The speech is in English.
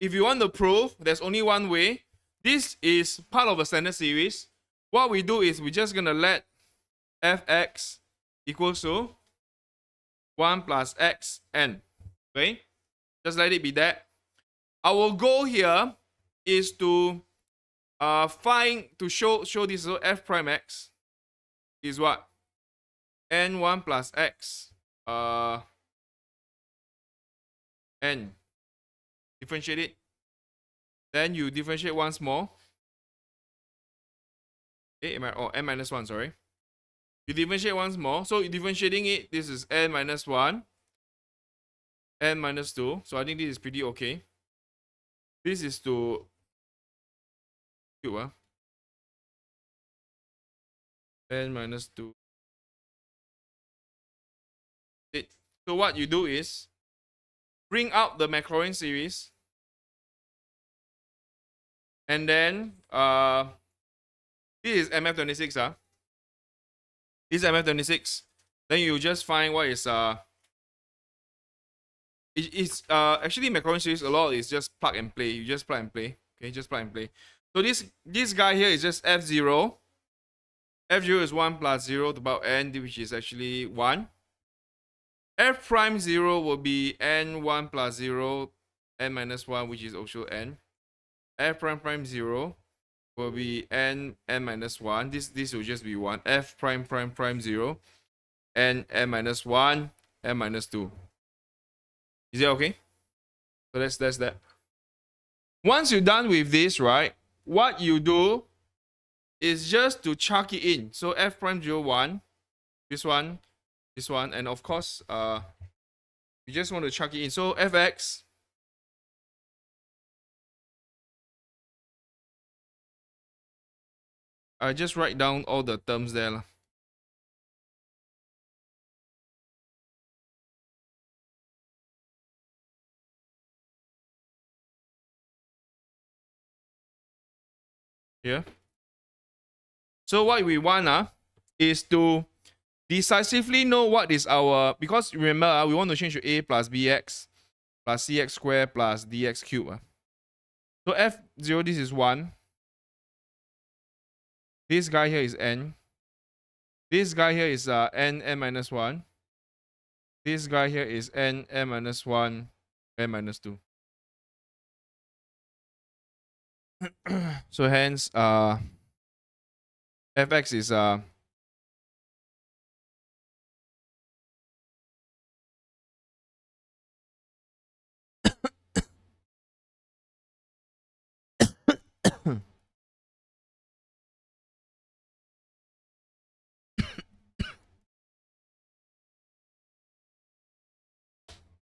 if you want to prove, there's only one way. This is part of a standard series. What we do is we're just going to let fx equals to 1 plus x n. Okay? Just let it be that. Our goal here is to show this. So f prime x is what? n1 plus x n. Differentiate it. Then you differentiate once more. Okay, n minus 1, sorry. You differentiate once more. So you're differentiating it. This is n minus 1, n minus 2. So I think this is pretty okay. This is to cube, n minus 2. So what you do is bring out the Maclaurin series, and then this is MF26. This is MF26. Then you just find what is it's actually Maclaurin series. A lot is just plug and play. You just plug and play. Okay, just plug and play. So this guy here is just f0. F0 is 1 plus 0 to the power n, which is actually 1. F prime 0 will be n1 plus 0, n minus 1, which is also n. F prime 0 will be n minus 1. This will just be 1. F prime 0, n minus 1, n minus 2. Is it okay? So that's that. Once you're done with this, right, what you do is just to chuck it in. So f prime 0, 1, this one, and of course, you just want to chuck it in. So fx I just write down all the terms there. Yeah. So what we want is to decisively know what is our, because remember we want to change to a plus bx plus cx squared plus dx cubed. So f0, this is 1. This guy here is n. This guy here is n minus 1. This guy here is n minus 1, n minus 2. So hence fx is